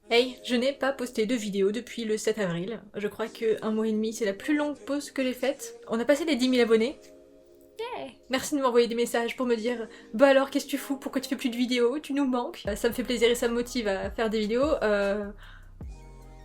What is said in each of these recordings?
Hey, je n'ai pas posté de vidéo depuis le 7 avril. Je crois que un mois et demi, c'est la plus longue pause que j'ai faite. On a passé les 10 000 abonnés. Yeah. Merci de m'envoyer des messages pour me dire bah alors qu'est-ce que tu fous, pourquoi tu fais plus de vidéos, tu nous manques. Ça me fait plaisir et ça me motive à faire des vidéos.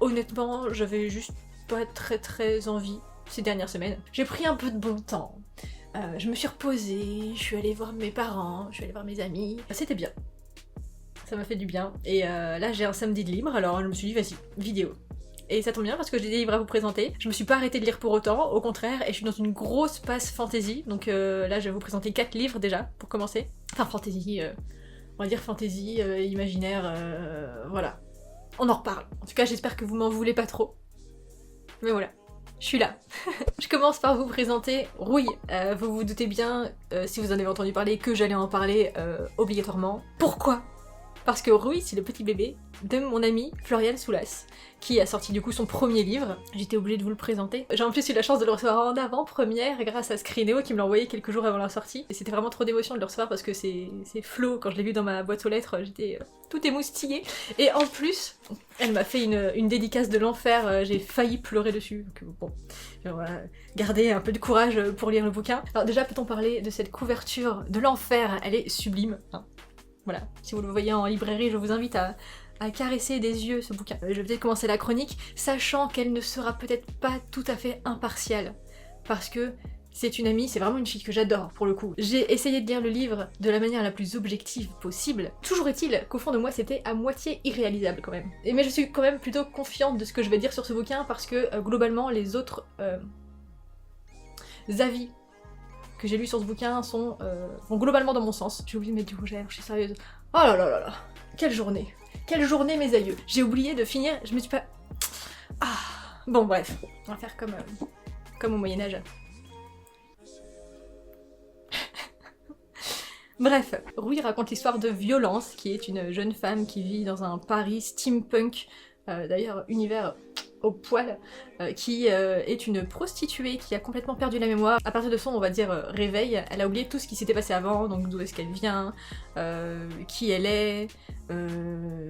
Honnêtement, j'avais juste pas très envie ces dernières semaines. J'ai pris un peu de bon temps. Je me suis reposée, je suis allée voir mes parents, je suis allée voir mes amis. C'était bien. Ça m'a fait du bien. Et là j'ai un samedi de libre, alors je me suis dit vas-y, vidéo. Et ça tombe bien parce que j'ai des livres à vous présenter. Je me suis pas arrêtée de lire pour autant, au contraire, et je suis dans une grosse passe fantasy. Donc là je vais vous présenter 4 livres déjà, pour commencer. Enfin fantasy, on va dire fantasy, imaginaire, voilà. On en reparle. En tout cas j'espère que vous m'en voulez pas trop. Mais voilà. Je suis là. Je commence par vous présenter Rouille. Vous vous doutez bien, si vous en avez entendu parler, que j'allais en parler obligatoirement. Pourquoi ? Parce que Rouille, c'est le petit bébé de mon ami Florian Soulas, qui a sorti du coup son premier livre. J'étais obligée de vous le présenter. J'ai en plus eu la chance de le recevoir en avant-première grâce à Screenéo qui me l'a envoyé quelques jours avant la sortie. Et c'était vraiment trop d'émotion de le recevoir parce que c'est Flo, quand je l'ai vu dans ma boîte aux lettres, j'étais tout émoustillée. Et en plus, elle m'a fait une dédicace de l'enfer, j'ai failli pleurer dessus. Donc bon, voilà, garder un peu de courage pour lire le bouquin. Alors déjà, peut-on parler de cette couverture de l'enfer? Elle est sublime. Hein. Voilà, si vous le voyez en librairie, je vous invite à caresser des yeux ce bouquin. Je vais peut-être commencer la chronique, sachant qu'elle ne sera peut-être pas tout à fait impartiale, parce que c'est une amie, c'est vraiment une fille que j'adore pour le coup. J'ai essayé de lire le livre de la manière la plus objective possible. Toujours est-il qu'au fond de moi c'était à moitié irréalisable quand même. Mais je suis quand même plutôt confiante de ce que je vais dire sur ce bouquin parce que globalement les autres avis que j'ai lus sur ce bouquin vont globalement dans mon sens. J'ai oublié de mettre du rouge à lèvres, je suis sérieuse. Oh là là là là, quelle journée. Quelle journée mes aïeux. J'ai oublié de finir, je me suis pas... Ah. Bon bref, on va faire comme au Moyen-Âge. Bref, Rouille raconte l'histoire de Violence, qui est une jeune femme qui vit dans un Paris steampunk, d'ailleurs univers au poil, qui est une prostituée qui a complètement perdu la mémoire. À partir de son, on va dire, réveil, elle a oublié tout ce qui s'était passé avant, donc d'où est-ce qu'elle vient, qui elle est,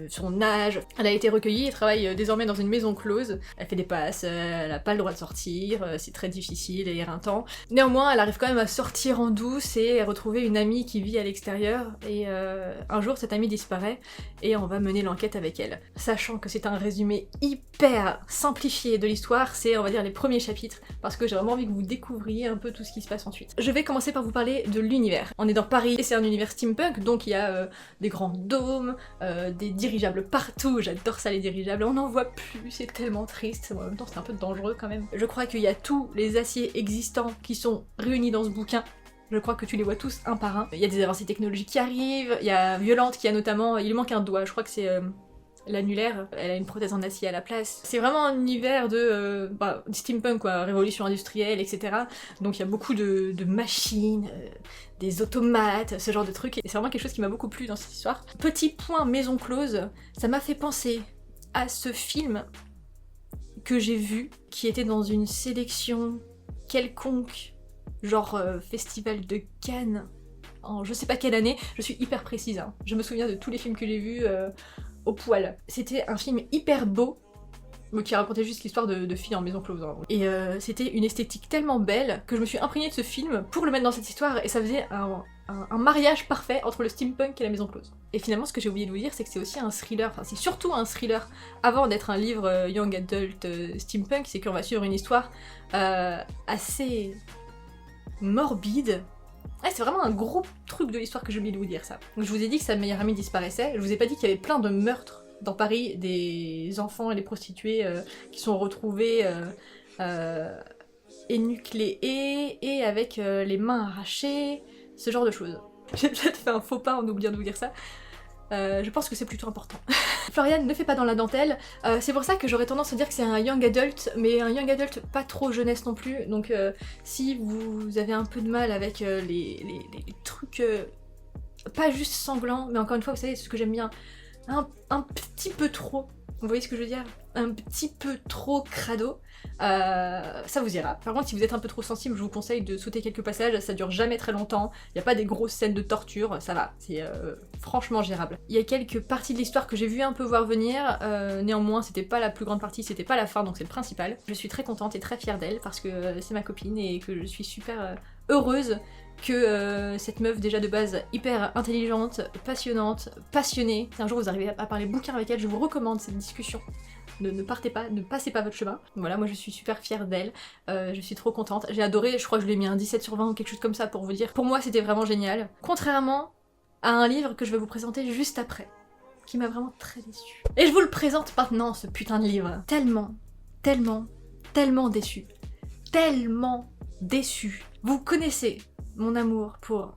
son âge. Elle a été recueillie et travaille désormais dans une maison close. Elle fait des passes, elle a pas le droit de sortir, c'est très difficile et éreintant. Néanmoins, elle arrive quand même à sortir en douce et à retrouver une amie qui vit à l'extérieur, et un jour cette amie disparaît et on va mener l'enquête avec elle. Sachant que c'est un résumé hyper simplifié de l'histoire, c'est on va dire les premiers chapitres, parce que j'ai vraiment envie que vous découvriez un peu tout ce qui se passe ensuite. Je vais commencer par vous parler de l'univers. On est dans Paris et c'est un univers steampunk, donc il y a des grands dômes, des dirigeables partout, j'adore ça les dirigeables, on n'en voit plus, c'est tellement triste, en même temps c'est un peu dangereux quand même. Je crois qu'il y a tous les aciers existants qui sont réunis dans ce bouquin. Je crois que tu les vois tous un par un. Il y a des avancées technologiques qui arrivent, il y a Violente qui a notamment... Il lui manque un doigt, je crois que c'est l'annulaire, elle a une prothèse en acier à la place. C'est vraiment un univers de steampunk quoi, révolution industrielle, etc. Donc il y a beaucoup de machines, des automates, ce genre de trucs, et c'est vraiment quelque chose qui m'a beaucoup plu dans cette histoire. Petit point maison close, ça m'a fait penser à ce film que j'ai vu, qui était dans une sélection quelconque, genre Festival de Cannes, en je sais pas quelle année, je suis hyper précise, hein. Je me souviens de tous les films que j'ai vus au poil. C'était un film hyper beau, qui racontait juste l'histoire de filles en maison close. Hein. Et c'était une esthétique tellement belle que je me suis imprégnée de ce film pour le mettre dans cette histoire, et ça faisait un mariage parfait entre le steampunk et la maison close. Et finalement, ce que j'ai oublié de vous dire, c'est que c'est aussi un thriller, enfin c'est surtout un thriller, avant d'être un livre young adult steampunk, c'est qu'on va suivre une histoire assez morbide. Ouais, c'est vraiment un gros truc de l'histoire que j'ai oublié de vous dire, ça. Donc je vous ai dit que sa meilleure amie disparaissait, je vous ai pas dit qu'il y avait plein de meurtres dans Paris, des enfants et des prostituées qui sont retrouvés énucléés et avec les mains arrachées, ce genre de choses. J'ai peut-être fait un faux pas en oubliant de vous dire ça. Je pense que c'est plutôt important. Florian ne fait pas dans la dentelle, c'est pour ça que j'aurais tendance à dire que c'est un young adult, mais un young adult pas trop jeunesse non plus, donc si vous avez un peu de mal avec les trucs pas juste sanglants, mais encore une fois vous savez ce que j'aime bien, un petit peu trop, vous voyez ce que je veux dire? Un petit peu trop crado, ça vous ira. Par contre, si vous êtes un peu trop sensible, je vous conseille de sauter quelques passages, ça dure jamais très longtemps, il n'y a pas des grosses scènes de torture, ça va, c'est franchement gérable. Il y a quelques parties de l'histoire que j'ai vu un peu voir venir, néanmoins c'était pas la plus grande partie, c'était pas la fin, donc c'est le principal. Je suis très contente et très fière d'elle, parce que c'est ma copine et que je suis super heureuse que cette meuf déjà de base hyper intelligente, passionnante, passionnée, si un jour vous arrivez à parler bouquin avec elle, je vous recommande cette discussion. Ne partez pas, ne passez pas votre chemin. Voilà, moi je suis super fière d'elle, je suis trop contente. J'ai adoré, je crois que je lui ai mis un 17 sur 20 ou quelque chose comme ça pour vous dire. Pour moi c'était vraiment génial. Contrairement à un livre que je vais vous présenter juste après, qui m'a vraiment très déçue. Et je vous le présente maintenant, ce putain de livre. Tellement, tellement, tellement déçue. Tellement déçue. Vous connaissez mon amour pour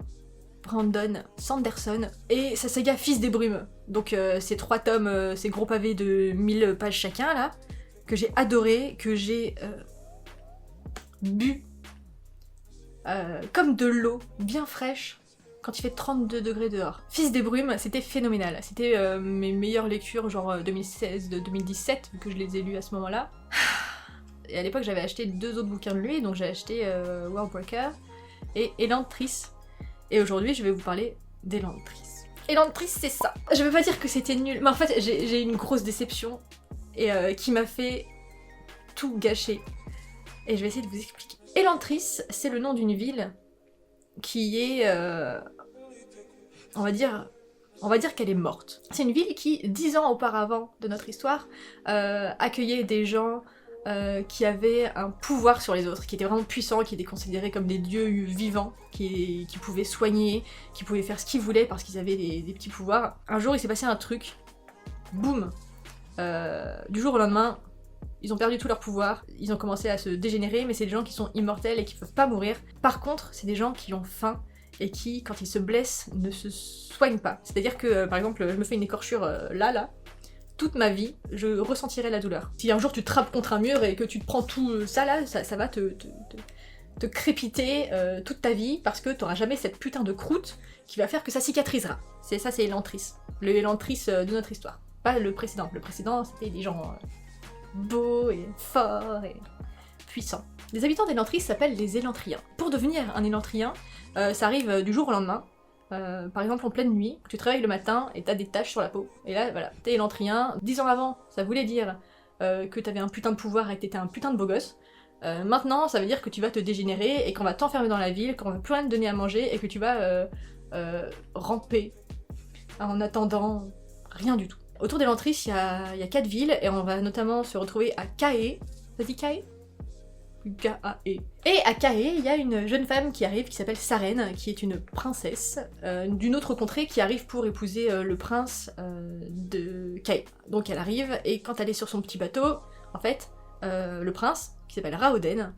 Brandon Sanderson et sa saga Fils des Brumes. Donc ces 3 tomes, ces gros pavés de 1000 pages chacun là, que j'ai adoré, que j'ai bu comme de l'eau bien fraîche quand il fait 32 degrés dehors. Fils des Brumes, c'était phénoménal. C'était mes meilleures lectures, genre 2016-2017, vu que je les ai lues à ce moment-là. Et à l'époque, j'avais acheté 2 autres bouquins de lui, donc j'ai acheté Worldbreaker et Elantris. Et aujourd'hui, je vais vous parler d'Elantris. Elantris, c'est ça. Je veux pas dire que c'était nul, mais en fait, j'ai une grosse déception et qui m'a fait tout gâcher. Et je vais essayer de vous expliquer. Elantris, c'est le nom d'une ville qui est, on va dire qu'elle est morte. C'est une ville qui, 10 ans auparavant de notre histoire, accueillait des gens qui avaient un pouvoir sur les autres, qui étaient vraiment puissants, qui étaient considérés comme des dieux vivants, qui pouvaient soigner, qui pouvaient faire ce qu'ils voulaient parce qu'ils avaient des petits pouvoirs. Un jour, il s'est passé un truc, boum, du jour au lendemain, ils ont perdu tout leur pouvoir, ils ont commencé à se dégénérer, mais c'est des gens qui sont immortels et qui peuvent pas mourir. Par contre, c'est des gens qui ont faim et qui, quand ils se blessent, ne se soignent pas. C'est-à-dire que, par exemple, je me fais une écorchure là, toute ma vie, je ressentirai la douleur. Si un jour tu te trappes contre un mur et que tu te prends tout ça là, ça va te crépiter toute ta vie parce que t'auras jamais cette putain de croûte qui va faire que ça cicatrisera. C'est ça, c'est Elantris. Le Elantris de notre histoire. Pas le précédent. Le précédent, c'était des gens beaux et forts et puissants. Les habitants d'Elantris s'appellent les Élantriens. Pour devenir un Élantrien, ça arrive du jour au lendemain. Par exemple en pleine nuit, tu te réveilles le matin et t'as des taches sur la peau. Et là, voilà, t'es Élantrien. 10 ans avant, ça voulait dire que t'avais un putain de pouvoir et que t'étais un putain de beau gosse. Maintenant, ça veut dire que tu vas te dégénérer et qu'on va t'enfermer dans la ville, qu'on va plus rien te donner à manger et que tu vas ramper en attendant rien du tout. Autour d'Elantris, il y a 4 villes et on va notamment se retrouver à Cae. Ça dit Cae ? K-A-E. Et à Cae, il y a une jeune femme qui arrive qui s'appelle Sarene, qui est une princesse d'une autre contrée qui arrive pour épouser le prince de Cae. Donc elle arrive et quand elle est sur son petit bateau, en fait, le prince, qui s'appelle Raoden,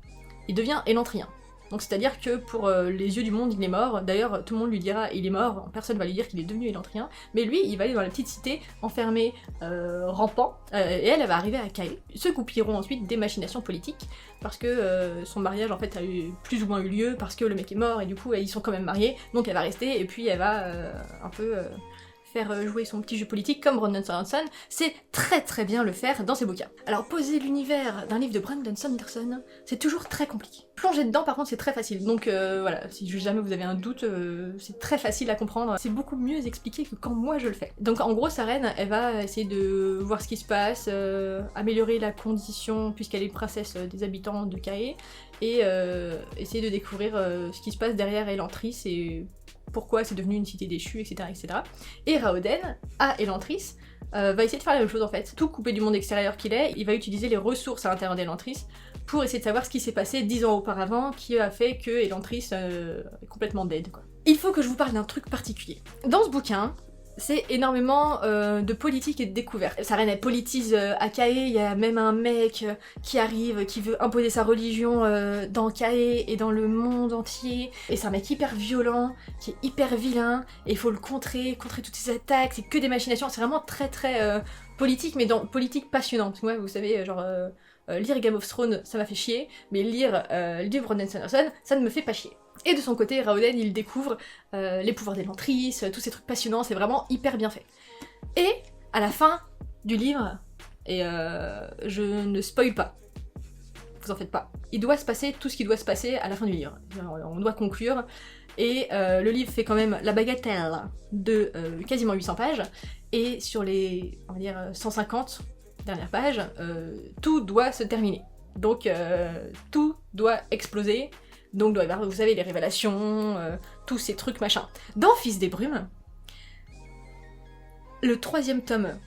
il devient Élantrien. Donc c'est-à-dire que pour les yeux du monde, il est mort. D'ailleurs, tout le monde lui dira il est mort, personne va lui dire qu'il est devenu Élantrien. Mais lui, il va aller dans la petite cité, enfermé, rampant, et elle va arriver à Cae. Se goupilleront ensuite des machinations politiques, parce que son mariage en fait a eu plus ou moins eu lieu, parce que le mec est mort, et du coup ils sont quand même mariés, donc elle va rester, et puis elle va un peu faire jouer son petit jeu politique comme Brandon Sanderson, c'est très bien le faire dans ses bouquins. Alors poser l'univers d'un livre de Brandon Sanderson, c'est toujours très compliqué. Plonger dedans par contre c'est très facile, donc voilà, si jamais vous avez un doute, c'est très facile à comprendre, c'est beaucoup mieux expliqué que quand moi je le fais. Donc en gros Sarene, elle va essayer de voir ce qui se passe, améliorer la condition, puisqu'elle est princesse des habitants de Cae, et essayer de découvrir ce qui se passe derrière Elantris et pourquoi c'est devenu une cité déchue, etc. etc. Et Raoden, à Elantris, va essayer de faire la même chose en fait. Tout coupé du monde extérieur qu'il est, il va utiliser les ressources à l'intérieur d'Elantris pour essayer de savoir ce qui s'est passé 10 ans auparavant qui a fait que Elantris est complètement dead, quoi. Il faut que je vous parle d'un truc particulier. Dans ce bouquin, c'est énormément de politique et de découverte. Sarene, elle politise à Cae, il y a même un mec qui arrive, qui veut imposer sa religion dans Cae et dans le monde entier. Et c'est un mec hyper violent, qui est hyper vilain, et il faut le contrer toutes ses attaques, c'est que des machinations, c'est vraiment très politique, mais dans politique passionnante. Moi, vous savez, genre... lire Game of Thrones, ça m'a fait chier, mais lire le livre Brandon Sanderson, ça ne me fait pas chier. Et de son côté, Raoden, il découvre les pouvoirs d'Elantris, tous ces trucs passionnants, c'est vraiment hyper bien fait. Et, à la fin du livre, et je ne spoil pas. Vous en faites pas. Il doit se passer tout ce qui doit se passer à la fin du livre. On doit conclure, et le livre fait quand même la bagatelle de quasiment 800 pages, et sur les, on va dire, 150 dernières pages, tout doit se terminer. Donc tout doit exploser, donc doit y avoir, vous savez, les révélations, tous ces trucs machin. Dans Fils des Brumes, le 3e tome,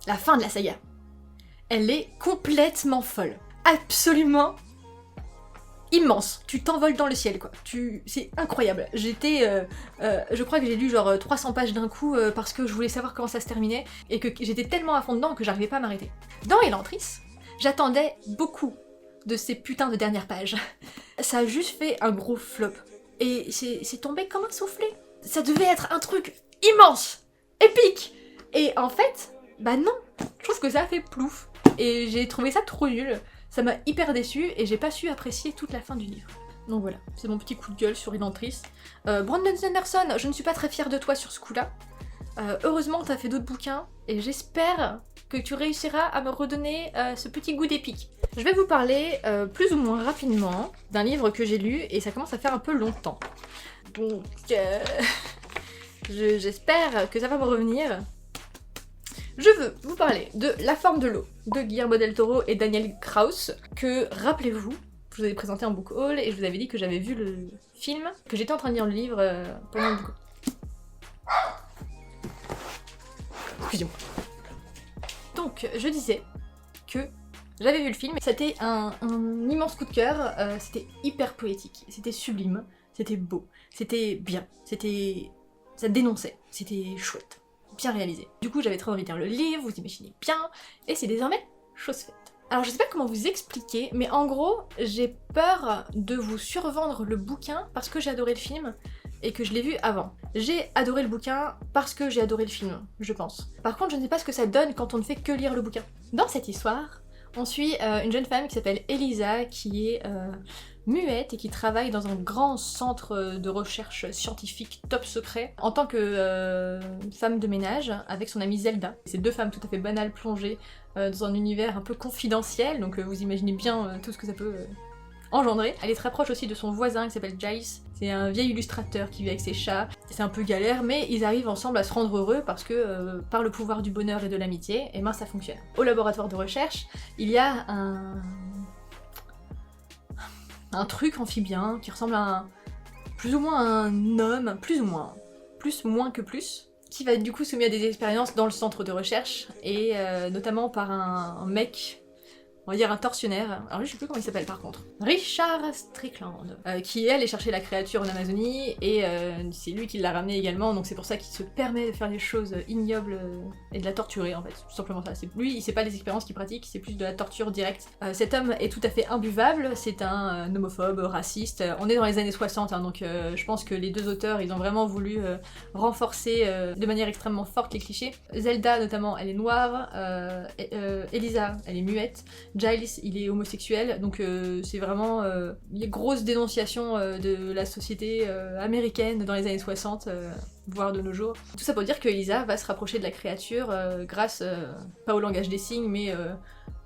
la fin de la saga, elle est complètement folle. Absolument immense. Tu t'envoles dans le ciel, quoi. C'est incroyable. Je crois que j'ai lu genre 300 pages d'un coup parce que je voulais savoir comment ça se terminait et que j'étais tellement à fond dedans que j'arrivais pas à m'arrêter. Dans Elantris, j'attendais beaucoup de ces putains de dernières pages. Ça a juste fait un gros flop. Et c'est tombé comme un soufflé. Ça devait être un truc immense, épique. Et en fait, bah non. Je trouve que ça a fait plouf. Et j'ai trouvé ça trop nul. Ça m'a hyper déçue et j'ai pas su apprécier toute la fin du livre. Donc voilà, c'est mon petit coup de gueule sur Elantris. Brandon Sanderson, je ne suis pas très fière de toi sur ce coup-là. Heureusement t'as fait d'autres bouquins et j'espère que tu réussiras à me redonner ce petit goût d'épique. Je vais vous parler plus ou moins rapidement d'un livre que j'ai lu et ça commence à faire un peu longtemps. Donc j'espère que ça va me revenir. Je veux vous parler de La forme de l'eau de Guillermo del Toro et Daniel Kraus, que, rappelez-vous, je vous avais présenté en book haul et je vous avais dit que j'avais vu le film, que j'étais en train de lire le livre pendant le book haul. Excusez-moi. Donc, je disais que j'avais vu le film, c'était un immense coup de cœur, c'était hyper poétique, c'était sublime, c'était beau, c'était bien, ça dénonçait, c'était chouette. Bien réalisé. Du coup, j'avais très envie de lire le livre, vous imaginez bien, et c'est désormais chose faite. Alors je sais pas comment vous expliquer, mais en gros, j'ai peur de vous survendre le bouquin parce que j'ai adoré le film et que je l'ai vu avant. J'ai adoré le bouquin parce que j'ai adoré le film, je pense. Par contre, je ne sais pas ce que ça donne quand on ne fait que lire le bouquin. Dans cette histoire, on suit une jeune femme qui s'appelle Elisa, qui est muette et qui travaille dans un grand centre de recherche scientifique top secret en tant que femme de ménage avec son amie Zelda. Ces deux femmes tout à fait banales plongées dans un univers un peu confidentiel, donc vous imaginez bien tout ce que ça peut engendrer. Elle est très proche aussi de son voisin qui s'appelle Giles. C'est un vieil illustrateur qui vit avec ses chats. C'est un peu galère, mais ils arrivent ensemble à se rendre heureux parce que par le pouvoir du bonheur et de l'amitié, et ben ça fonctionne. Au laboratoire de recherche, il y a un truc amphibien qui ressemble à plus ou moins un homme, plus moins que plus, qui va du coup soumis à des expériences dans le centre de recherche, et notamment par un mec, on va dire un tortionnaire, alors lui je sais plus comment il s'appelle par contre, Richard Strickland, qui elle est chercher la créature en Amazonie, et c'est lui qui l'a ramené également, donc c'est pour ça qu'il se permet de faire des choses ignobles et de la torturer en fait, tout simplement ça. Lui il sait pas les expériences qu'il pratique, c'est plus de la torture directe. Cet homme est tout à fait imbuvable, c'est un homophobe, raciste, on est dans les années 60, hein, donc je pense que les deux auteurs ils ont vraiment voulu renforcer de manière extrêmement forte les clichés. Zelda notamment elle est noire, Elisa elle est muette, Giles, il est homosexuel, donc c'est vraiment une grosse dénonciation de la société américaine dans les années 60, voire de nos jours. Tout ça pour dire que Elisa va se rapprocher de la créature grâce, pas au langage des signes, mais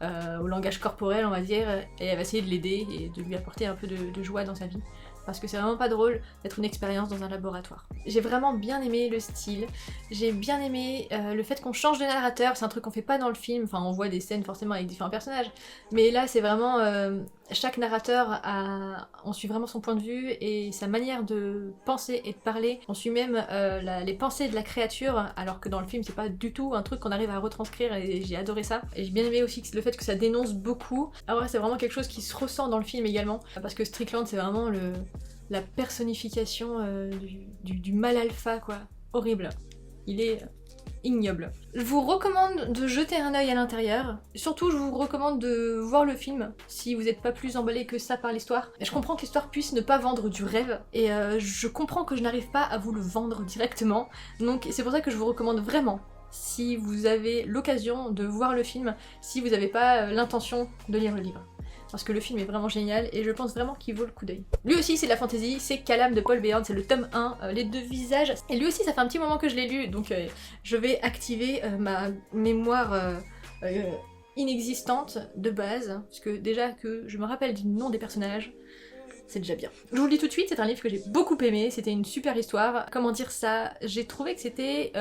au langage corporel, on va dire, et elle va essayer de l'aider et de lui apporter un peu de joie dans sa vie. Parce que c'est vraiment pas drôle d'être une expérience dans un laboratoire. J'ai vraiment bien aimé le style, j'ai bien aimé le fait qu'on change de narrateur, c'est un truc qu'on fait pas dans le film, enfin on voit des scènes forcément avec différents personnages, mais là c'est vraiment, chaque narrateur on suit vraiment son point de vue et sa manière de penser et de parler, on suit même les pensées de la créature, alors que dans le film c'est pas du tout un truc qu'on arrive à retranscrire et j'ai adoré ça. Et j'ai bien aimé aussi le fait que ça dénonce beaucoup, alors c'est vraiment quelque chose qui se ressent dans le film également, parce que Strickland c'est vraiment la personnification du mal alpha, quoi. Horrible. Il est ignoble. Je vous recommande de jeter un œil à l'intérieur. Surtout, je vous recommande de voir le film, si vous n'êtes pas plus emballé que ça par l'histoire. Je comprends que l'histoire puisse ne pas vendre du rêve, et je comprends que je n'arrive pas à vous le vendre directement, donc c'est pour ça que je vous recommande vraiment, si vous avez l'occasion de voir le film, si vous n'avez pas l'intention de lire le livre. parce que le film est vraiment génial et je pense vraiment qu'il vaut le coup d'œil. Lui aussi c'est de la fantasy, c'est Calam de Paul Béarn, c'est le tome 1, les deux visages. Et lui aussi ça fait un petit moment que je l'ai lu, donc je vais activer ma mémoire inexistante de base, parce que déjà que je me rappelle du nom des personnages, c'est déjà bien. Je vous le dis tout de suite, c'est un livre que j'ai beaucoup aimé, c'était une super histoire. Comment dire ça? J'ai trouvé que c'était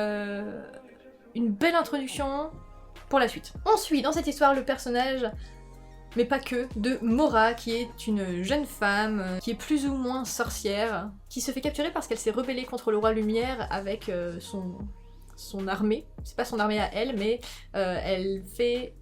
une belle introduction pour la suite. On suit dans cette histoire le personnage, mais pas que, de Mora, qui est une jeune femme, qui est plus ou moins sorcière, qui se fait capturer parce qu'elle s'est rebellée contre le roi Lumière avec son armée. C'est pas son armée à elle, mais elle fait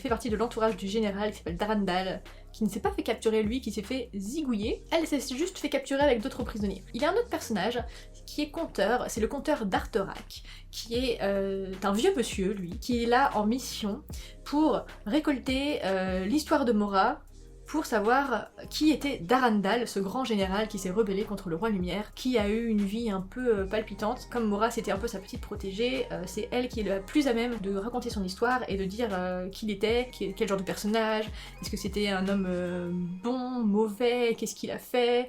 partie de l'entourage du général qui s'appelle Darandal, qui ne s'est pas fait capturer lui, qui s'est fait zigouiller. Elle s'est juste fait capturer avec d'autres prisonniers. Il y a un autre personnage qui est conteur, c'est le conteur d'Artherac, qui est un vieux monsieur, lui, qui est là en mission pour récolter l'histoire de Mora, pour savoir qui était Darandal, ce grand général qui s'est rebellé contre le roi Lumière, qui a eu une vie un peu palpitante. Comme Mora c'était un peu sa petite protégée, c'est elle qui est la plus à même de raconter son histoire et de dire qui il était, quel genre de personnage, est-ce que c'était un homme bon, mauvais, qu'est-ce qu'il a fait,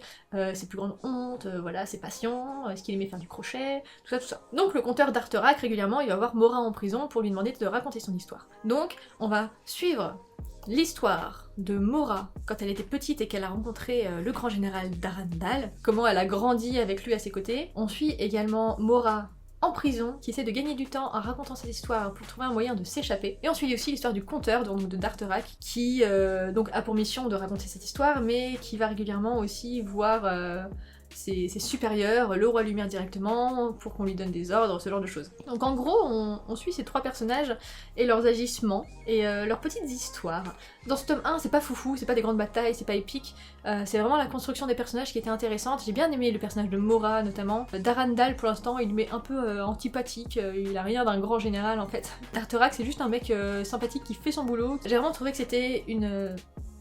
ses plus grandes hontes, voilà, ses passions, est-ce qu'il aimait faire du crochet, tout ça, tout ça. Donc le conteur d'Artherac, régulièrement, il va voir Mora en prison pour lui demander de raconter son histoire. Donc on va suivre l'histoire de Mora quand elle était petite et qu'elle a rencontré le grand général Darandal, comment elle a grandi avec lui à ses côtés. On suit également Mora en prison, qui essaie de gagner du temps en racontant cette histoire pour trouver un moyen de s'échapper. Et on suit aussi l'histoire du conteur, donc de d'Artherac, qui donc a pour mission de raconter cette histoire, mais qui va régulièrement aussi voir ses supérieurs, le roi Lumière directement, pour qu'on lui donne des ordres, ce genre de choses. Donc en gros, on suit ces trois personnages et leurs agissements et leurs petites histoires. Dans ce tome 1, c'est pas foufou, c'est pas des grandes batailles, c'est pas épique, c'est vraiment la construction des personnages qui était intéressante. J'ai bien aimé le personnage de Mora notamment. Darandal pour l'instant, il m'est un peu antipathique, il a rien d'un grand général en fait. Artherac c'est juste un mec sympathique qui fait son boulot. J'ai vraiment trouvé que c'était une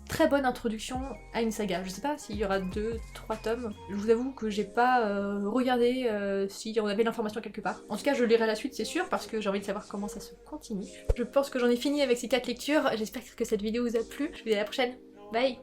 très bonne introduction à une saga. Je sais pas s'il y aura 2-3 tomes. Je vous avoue que j'ai pas regardé si on avait l'information quelque part. En tout cas, je lirai la suite, c'est sûr, parce que j'ai envie de savoir comment ça se continue. Je pense que j'en ai fini avec ces 4 lectures. J'espère que cette vidéo vous a plu. Je vous dis à la prochaine. Bye!